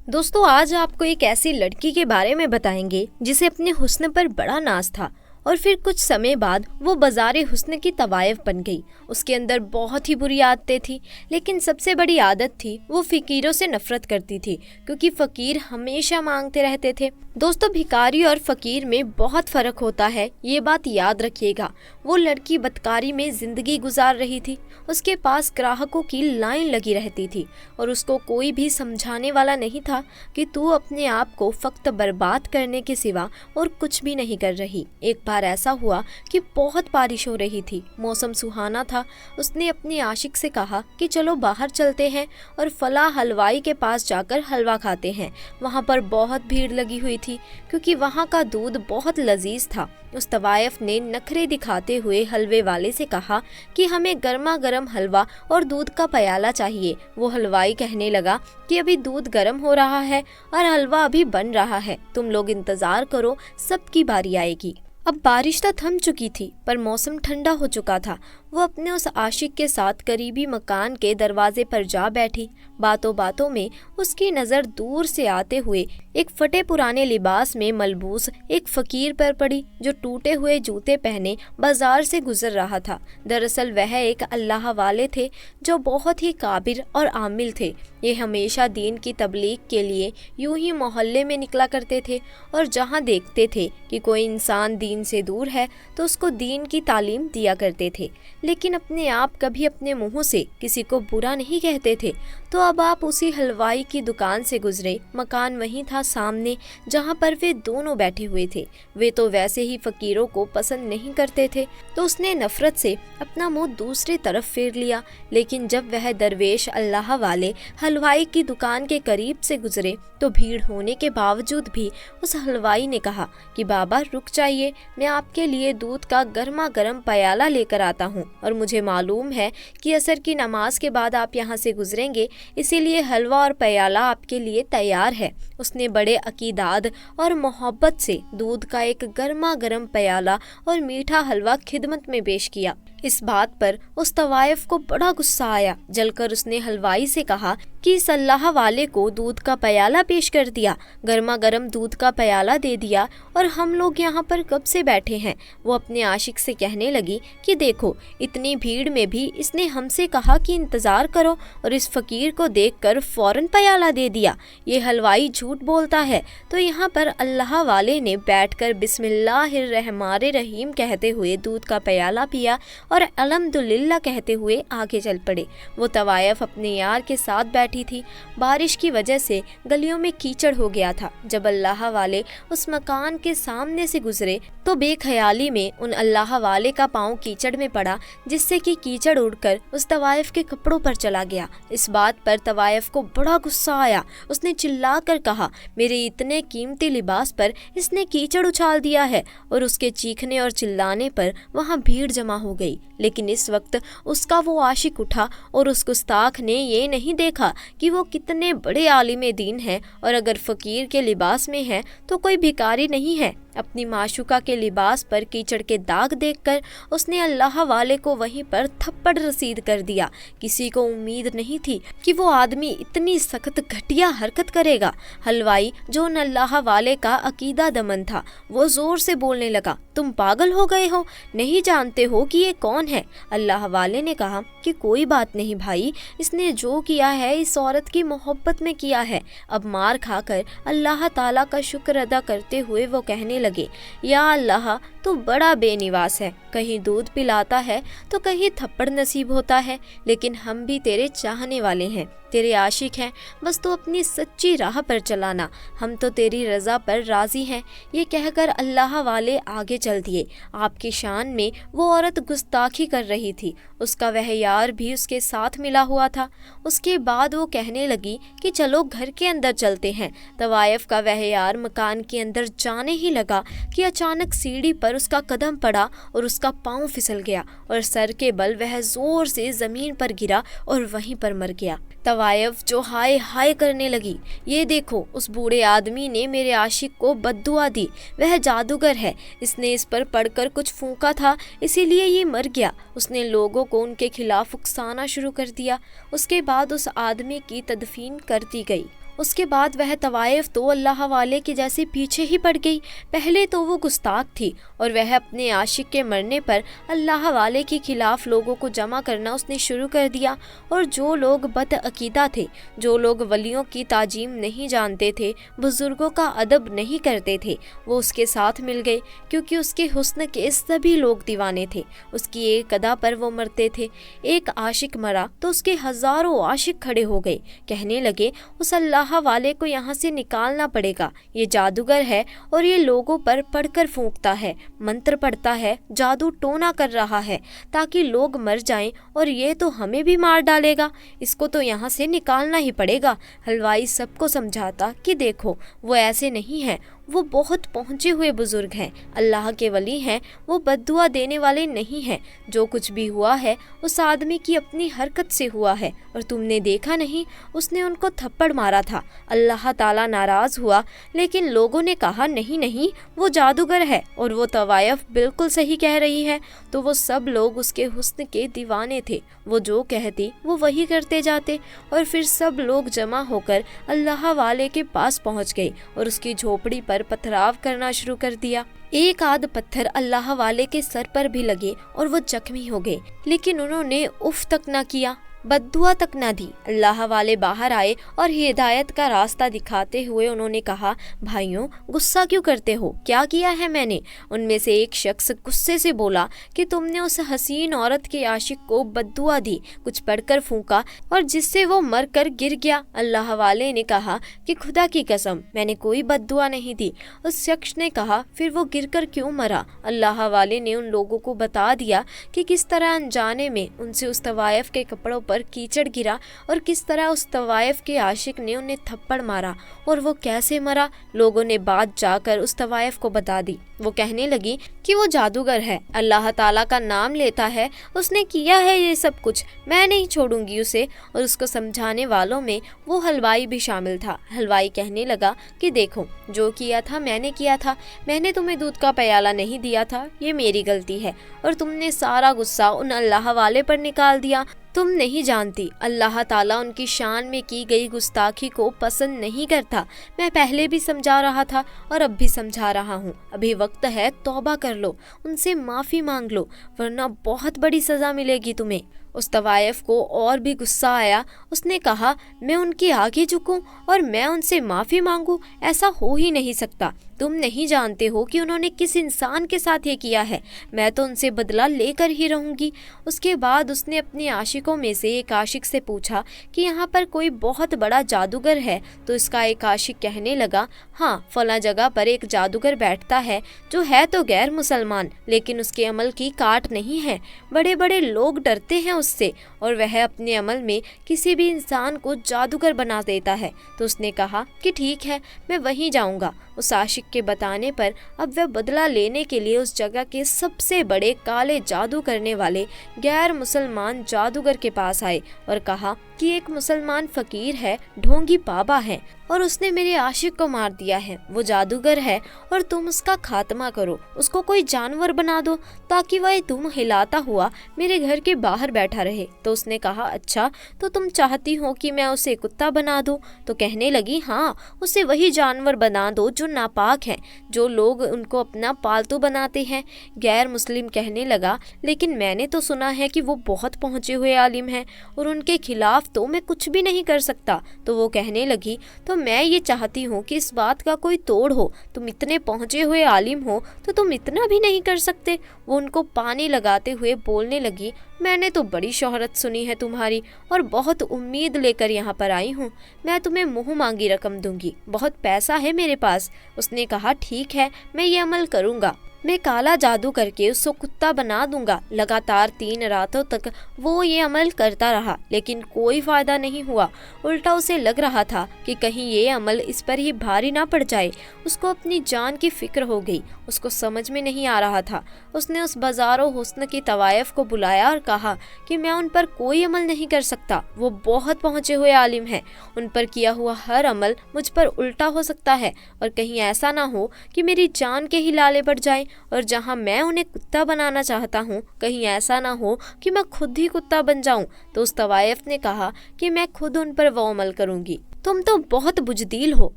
दोस्तों आज आपको एक ऐसी लड़की के बारे में बताएंगे जिसे अपने हुस्न पर बड़ा नाज था और फिर कुछ समय बाद वो बाज़ारे हुस्न की तवायफ बन गई। उसके अंदर बहुत ही बुरी आदतें थी, लेकिन सबसे बड़ी आदत थी वो फ़कीरों से नफरत करती थी, क्योंकि फ़कीर हमेशा मांगते रहते थे। दोस्तों भिखारी और फ़कीर में बहुत फ़र्क होता है, ये बात याद रखिएगा। वो लड़की बदकारी में ज़िंदगी गुजार रही थी। उसके पास ग्राहकों की लाइन लगी रहती थी और उसको कोई भी समझाने वाला नहीं था कि तू अपने आप को फक्त बर्बाद करने के सिवा और कुछ भी नहीं कर रही। एक बार ऐसा हुआ कि बहुत बारिश हो रही थी, मौसम सुहाना था। उसने अपने आशिक से कहा कि चलो बाहर चलते हैं और फला हलवाई के पास जाकर हलवा खाते हैं। वहाँ पर बहुत भीड़ लगी हुई थी क्योंकि वहाँ का दूध बहुत लजीज था। उस तवायफ ने नखरे दिखाते हुए हलवे वाले से कहा कि हमें गर्मा गर्म हलवा और दूध का प्याला चाहिए। वो हलवाई कहने लगा कि अभी दूध गर्म हो रहा है और हलवा अभी बन रहा है, तुम लोग इंतजार करो, सबकी बारी आएगी। अब बारिश तो थम चुकी थी पर मौसम ठंडा हो चुका था। वो अपने उस आशिक के साथ करीबी मकान के दरवाजे पर जा बैठी। बातों बातों में उसकी नज़र दूर से आते हुए एक फटे पुराने लिबास में मलबूस एक फ़कीर पर पड़ी, जो टूटे हुए जूते पहने बाजार से गुजर रहा था। दरअसल वह एक अल्लाह वाले थे जो बहुत ही काबिर और आमिल थे। ये हमेशा दीन की तबलीग के लिए यूं ही मोहल्ले में निकला करते थे और जहाँ देखते थे कि कोई इंसान दीन से दूर है तो उसको दीन की तालीम दिया करते थे, लेकिन अपने आप कभी अपने मुंह से किसी को बुरा नहीं कहते थे। तो अब आप उसी हलवाई की दुकान से गुजरे। मकान वहीं था सामने जहां पर वे दोनों बैठे हुए थे। वे तो वैसे ही फ़कीरों को पसंद नहीं करते थे, तो उसने नफ़रत से अपना मुंह दूसरी तरफ फेर लिया। लेकिन जब वह दरवेश अल्लाह वाले हलवाई की दुकान के करीब से गुजरे तो भीड़ होने के बावजूद भी उस हलवाई ने कहा कि बाबा रुक जाइए, मैं आपके लिए दूध का गर्मा गर्म प्याला लेकर आता हूँ और मुझे मालूम है कि असर की नमाज के बाद आप यहाँ से गुजरेंगे, इसीलिए हलवा और प्याला आपके लिए तैयार है। उसने बड़े अकीदात और मोहब्बत से दूध का एक गर्मा गर्म प्याला और मीठा हलवा खिदमत में पेश किया। इस बात पर उस तवायफ को बड़ा गुस्सा आया। जलकर उसने हलवाई से कहा कि इस अल्लाह वाले को दूध का प्याला पेश कर दिया, गर्मा गर्म दूध का प्याला दे दिया और हम लोग यहाँ पर कब से बैठे हैं। वो अपने आशिक से कहने लगी कि देखो, इतनी भीड़ में भी इसने हमसे कहा कि इंतज़ार करो और इस फ़कीर को देखकर फ़ौरन प्याला दे दिया। ये हलवाई झूठ बोलता है। तो यहाँ पर अल्लाह वाले ने बैठकर बिस्मिल्लाहिर्रहमानिर्रहीम कहते हुए दूध का प्याला पिया और अल्हम्दुलिल्लाह कहते हुए आगे चल पड़े। वो तवायफ अपने यार के साथ बैठी थी। बारिश की वजह से गलियों में कीचड़ हो गया था। जब अल्लाह वाले उस मकान के सामने से गुजरे तो बेख्याली में उन अल्लाह वाले का पाँव कीचड़ में पड़ा, जिससे कि कीचड़ उड़कर उस तवायफ के कपड़ों पर चला गया। इस बात पर तवायफ को बड़ा गुस्सा आया। उसने चिल्ला कर कहा, मेरे इतने कीमती लिबास पर इसने कीचड़ उछाल दिया है। और उसके चीखने और चिल्लाने पर वहाँ भीड़ जमा हो गई। लेकिन इस वक्त उसका वो आशिक उठा और उस गुस्ताख ने ये नहीं देखा कि वो कितने बड़े आलिम दीन हैं और अगर फ़कीर के लिबास में है तो कोई भिखारी नहीं है। अपनी माशुका के लिबास पर कीचड़ के दाग देखकर उसने अल्लाह वाले को वहीं पर थप्पड़ रसीद कर दिया। किसी को उम्मीद नहीं थी कि वो आदमी इतनी सख्त घटिया हरकत करेगा। हलवाई जो उन अल्लाह वाले का अकीदा दमन था, वो ज़ोर से बोलने लगा, तुम पागल हो गए हो, नहीं जानते हो कि ये कौन है। अल्लाह वाले ने कहा कि कोई बात नहीं भाई, इसने जो किया है इस औरत की मोहब्बत में किया है। अब मार खाकर अल्लाह ताला का शुक्र अदा करते हुए वो कहने लगे, या अल्लाह तो बड़ा बेनिवास है, कहीं दूध पिलाता है तो कहीं थप्पड़ नसीब होता है, लेकिन हम भी तेरे चाहने वाले हैं, तेरे आशिक हैं, बस तो अपनी सच्ची राह पर चलाना, हम तो तेरी रज़ा पर राज़ी हैं। ये कहकर अल्लाह वाले आगे चल दिए। आपकी शान में वो औरत गुस्ताखी कर रही थी, उसका वह यार भी उसके साथ मिला हुआ था। उसके बाद वो कहने लगी कि चलो घर के अंदर चलते हैं। तवायफ का वह यार मकान के अंदर जाने ही लगा कि अचानक सीढ़ी पर उसका कदम पड़ा और उसका पाँव फिसल गया और सर के बल वह ज़ोर से ज़मीन पर गिरा और वहीं पर मर गया। तवायफ जो हाय हाय करने लगी, ये देखो उस बूढ़े आदमी ने मेरे आशिक को बद्दुआ दी, वह जादूगर है, इसने इस पर पढ़कर कुछ फूंका था इसीलिए ये मर गया। उसने लोगों को उनके खिलाफ उकसाना शुरू कर दिया। उसके बाद उस आदमी की तदफीन कर दी गई। اس کے بعد وہ طوائف تو اللہ والے کے جیسے پیچھے ہی پڑ گئی۔ پہلے تو وہ گستاخ تھی اور وہ اپنے عاشق کے مرنے پر اللہ والے کے خلاف لوگوں کو جمع کرنا اس نے شروع کر دیا، اور جو لوگ بد عقیدہ تھے، جو لوگ ولیوں کی تعظیم نہیں جانتے تھے، بزرگوں کا ادب نہیں کرتے تھے، وہ اس کے ساتھ مل گئے، کیونکہ اس کے حسن کے سبھی لوگ دیوانے تھے۔ اس کی ایک ادا پر وہ مرتے تھے۔ ایک عاشق مرا تو اس کے ہزاروں عاشق کھڑے ہو گئے، کہنے لگے اس اللہ والے کو یہاں سے نکالنا پڑے گا، یہ جادوگر ہے اور یہ لوگوں پر پڑھ کر پھونکتا ہے، منتر پڑھتا ہے، جادو ٹونا کر رہا ہے تاکہ لوگ مر جائیں، اور یہ تو ہمیں بھی مار ڈالے گا، اس کو تو یہاں سے نکالنا ہی پڑے گا۔ حلوائی سب کو سمجھاتا کہ دیکھو وہ ایسے نہیں ہیں، وہ بہت پہنچے ہوئے بزرگ ہیں، اللہ کے ولی ہیں، وہ بد دعا دینے والے نہیں ہیں، جو کچھ بھی ہوا ہے اس آدمی کی اپنی حرکت سے ہوا ہے، اور تم نے دیکھا نہیں اس نے ان کو تھپڑ مارا تھا، اللہ تعالیٰ ناراض ہوا، لیکن لوگوں نے کہا نہیں نہیں وہ جادوگر ہے اور وہ طوائف بالکل صحیح کہہ رہی ہے، تو وہ سب لوگ اس کے حسن کے دیوانے تھے، وہ جو کہتی وہ وہی کرتے جاتے، اور پھر سب لوگ جمع ہو کر اللہ والے کے پاس پہنچ گئے اور اس کی جھوپڑی پر پتھراو کرنا شروع کر دیا۔ ایک آدھ پتھر اللہ والے کے سر پر بھی لگے اور وہ زخمی ہو گئے، لیکن انہوں نے اف تک نہ کیا، بد دعا تک نہ دی۔ اللہ والے باہر آئے اور ہدایت کا راستہ دکھاتے ہوئے انہوں نے کہا، بھائیوں غصہ کیوں کرتے ہو، کیا کیا ہے میں نے؟ ان میں سے ایک شخص غصے سے بولا کہ تم نے اس حسین عورت کے عاشق کو بد دعا دی، کچھ پڑھ کر پھونکا اور جس سے وہ مر کر گر گیا۔ اللہ والے نے کہا کہ خدا کی قسم میں نے کوئی بد دعا نہیں دی۔ اس شخص نے کہا پھر وہ گر کر کیوں مرا؟ اللہ والے نے ان لوگوں کو بتا دیا کہ کس طرح انجانے میں ان سے اس طوائف کے کپڑوں پر کیچڑ گرا اور کس طرح اس طوائف کے عاشق نے انہیں تھپڑ مارا اور وہ کیسے مرا۔ لوگوں نے بات جا کر اس طوائف کو بتا دی۔ وہ کہنے لگی کہ وہ جادوگر ہے، اللہ تعالیٰ کا نام لیتا ہے، اس نے کیا ہے یہ سب کچھ، میں نہیں چھوڑوں گی اسے۔ اور اس کو سمجھانے والوں میں وہ حلوائی بھی شامل تھا۔ حلوائی کہنے لگا کہ دیکھو جو کیا تھا میں نے کیا تھا، میں نے تمہیں دودھ کا پیالہ نہیں دیا تھا، یہ میری غلطی ہے، اور تم نے سارا غصہ ان اللہ والے پر نکال دیا۔ تم نہیں جانتی اللہ تعالیٰ ان کی شان میں کی گئی گستاخی کو پسند نہیں کرتا۔ میں پہلے بھی سمجھا رہا تھا اور اب بھی سمجھا رہا ہوں، ابھی وقت ہے، توبہ کر لو، ان سے معافی مانگ لو، ورنہ بہت بڑی سزا ملے گی تمہیں۔ اس طوائف کو اور بھی غصہ آیا، اس نے کہا میں ان کے آگے جھکوں اور میں ان سے معافی مانگوں، ایسا ہو ہی نہیں سکتا، تم نہیں جانتے ہو کہ انہوں نے کس انسان کے ساتھ یہ کیا ہے، میں تو ان سے بدلہ لے کر ہی رہوں گی۔ اس کے بعد اس نے اپنے عاشقوں میں سے ایک عاشق سے پوچھا کہ یہاں پر کوئی بہت بڑا جادوگر ہے؟ تو اس کا ایک عاشق کہنے لگا ہاں فلاں جگہ پر ایک جادوگر بیٹھتا ہے جو ہے تو غیر مسلمان، لیکن اس کے عمل کی کاٹ نہیں ہے، بڑے بڑے لوگ ڈرتے ہیں اس سے، اور وہ اپنے عمل میں کسی بھی انسان کو جادوگر بنا دیتا ہے۔ تو اس نے کہا کہ ٹھیک ہے میں وہیں جاؤں گا۔ اس عاشق کے بتانے پر اب وہ بدلہ لینے کے لیے اس جگہ کے سب سے بڑے کالے جادو کرنے والے غیر مسلمان جادوگر کے پاس آئے اور کہا کہ ایک مسلمان فقیر ہے، ڈھونگی بابا ہے، اور اس نے میرے عاشق کو مار دیا ہے، وہ جادوگر ہے اور تم اس کا خاتمہ کرو، اس کو کوئی جانور بنا دو تاکہ وہ دم ہلاتا ہوا میرے گھر کے باہر بیٹھا رہے۔ تو اس نے کہا اچھا تو تم چاہتی ہو کہ میں اسے کتا بنا دوں؟ تو کہنے لگی ہاں اسے وہی جانور بنا دو جو ناپاک ہیں، جو لوگ ان کو اپنا پالتو بناتے ہیں۔ غیر مسلم کہنے لگا لیکن میں نے تو سنا ہے کہ وہ بہت پہنچے ہوئے عالم ہیں اور ان کے خلاف تو میں کچھ بھی نہیں کر سکتا۔ تو وہ کہنے لگی تو میں یہ چاہتی ہوں کہ اس بات کا کوئی توڑ ہو، تم اتنے پہنچے ہوئے عالم ہو تو تم اتنا بھی نہیں کر سکتے؟ وہ ان کو پانی لگاتے ہوئے بولنے لگی میں نے تو بڑی شہرت سنی ہے تمہاری اور بہت امید لے کر یہاں پر آئی ہوں، میں تمہیں منہ مانگی رقم دوں گی، بہت پیسہ ہے میرے پاس۔ اس نے کہا ٹھیک ہے میں یہ عمل کروں گا، میں کالا جادو کر کے اس کو کتا بنا دوں گا۔ لگاتار 3 راتوں تک وہ یہ عمل کرتا رہا لیکن کوئی فائدہ نہیں ہوا، الٹا اسے لگ رہا تھا کہ کہیں یہ عمل اس پر ہی بھاری نہ پڑ جائے۔ اس کو اپنی جان کی فکر ہو گئی، اس کو سمجھ میں نہیں آ رہا تھا۔ اس نے اس بازار و حسن کی طوائف کو بلایا اور کہا کہ میں ان پر کوئی عمل نہیں کر سکتا، وہ بہت پہنچے ہوئے عالم ہیں، ان پر کیا ہوا ہر عمل مجھ پر الٹا ہو سکتا ہے، اور کہیں ایسا نہ ہو کہ میری جان کے ہی لالے بڑھ جائیں، اور جہاں میں انہیں کتا بنانا چاہتا ہوں کہیں ایسا نہ ہو کہ میں خود ہی کتا بن جاؤں۔ تو اس طوائف نے کہا کہ میں خود ان پر وہ عمل کروں گی۔ तुम तो बहुत बुजदिल हो,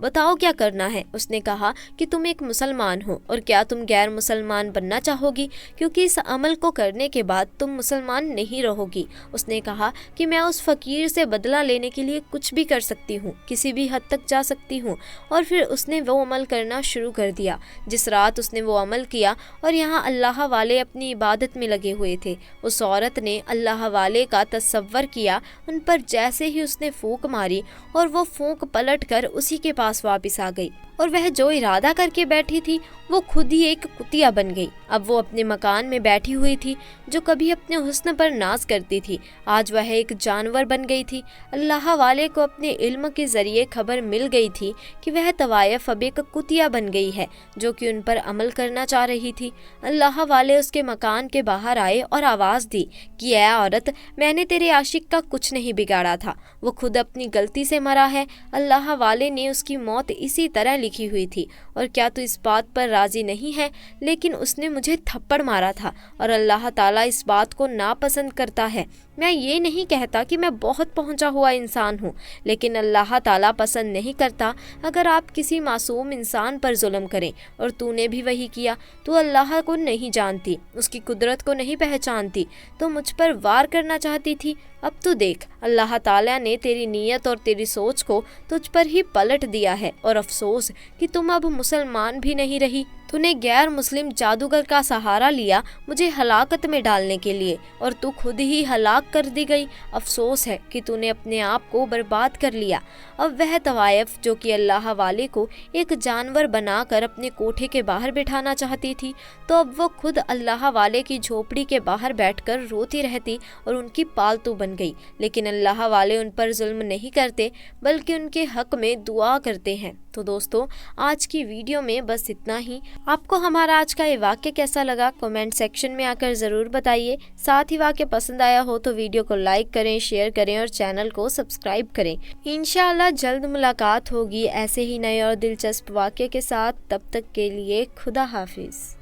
बताओ क्या करना है। उसने कहा कि तुम एक मुसलमान हो और क्या तुम गैर मुसलमान बनना चाहोगी, क्योंकि इस अमल को करने के बाद तुम मुसलमान नहीं रहोगी। उसने कहा कि मैं उस फ़कीर से बदला लेने के लिए कुछ भी कर सकती हूँ, किसी भी हद तक जा सकती हूँ। और फिर उसने वो अमल करना शुरू कर दिया। जिस रात उसने वो अमल किया और यहाँ अल्लाह वाले अपनी इबादत में लगे हुए थे, उस औरत ने अल्लाह वाले का तसव्वुर किया। उन पर जैसे ही उसने फूंक मारी और वो फूंक पलट कर उसी के पास वापस आ गई, और वह जो इरादा करके बैठी थी वो खुद ही एक कुतिया बन गई। अब वो अपने मकान में बैठी हुई थी, जो कभी अपने हुस्न पर नाज करती थी, आज वह एक जानवर बन गई थी। अल्लाह वाले को अपने इल्म के ज़रिए खबर मिल गई थी कि वह तवायफ अब एक कुतिया बन गई है, जो कि उन पर अमल करना चाह रही थी। अल्लाह वाले उसके मकान के बाहर आए और आवाज़ दी कि ऐ औरत, मैंने तेरे आशिक का कुछ नहीं बिगाड़ा था, वो खुद अपनी गलती से मरा है। अल्लाह वाले ने उसकी मौत इसी तरह लिखी हुई थी, और क्या तू इस बात पर राज़ी नहीं है? लेकिन उसने मुझे थप्पड़ मारा था और अल्लाह ताला इस बात को नापसंद करता है। मैं ये नहीं कहता कि मैं बहुत पहुंचा हुआ इंसान हूँ, लेकिन अल्लाह ताला पसंद नहीं करता अगर आप किसी मासूम इंसान पर जुल्म करें, और तूने भी वही किया। तू अल्लाह को नहीं जानती, उसकी कुदरत को नहीं पहचानती, तो मुझ पर वार करना चाहती थी। अब तू देख, अल्लाह ताला ने तेरी नीयत और तेरी सोच को तुझ पर ही पलट दिया है, और अफसोस कि तुम अब मुसलमान भी नहीं रही। तूने गैर मुस्लिम जादूगर का सहारा लिया मुझे हलाकत में डालने के लिए, और तू खुद ही हलाक कर दी गई। अफसोस है कि तूने अपने आप को बर्बाद कर लिया। अब वह तवायफ जो कि अल्लाह वाले को एक जानवर बनाकर अपने कोठे के बाहर बिठाना चाहती थी, तो अब वो खुद अल्लाह वाले की झोपड़ी के बाहर बैठकर रोती रहती और उनकी पालतू बन गई। लेकिन अल्लाह वाले उन पर जुल्म नहीं करते, बल्कि उनके हक में दुआ करते हैं। तो दोस्तों, आज की वीडियो में बस इतना ही। आपको हमारा आज का ये वाक्य कैसा लगा कमेंट सेक्शन में आकर ज़रूर बताइए। साथ ही वाक्य पसंद आया हो तो वीडियो को लाइक करें, शेयर करें और चैनल को सब्सक्राइब करें। इंशाअल्लाह जल्द मुलाकात होगी ऐसे ही नए और दिलचस्प वाक्य के साथ। तब तक के लिए खुदा हाफिज़।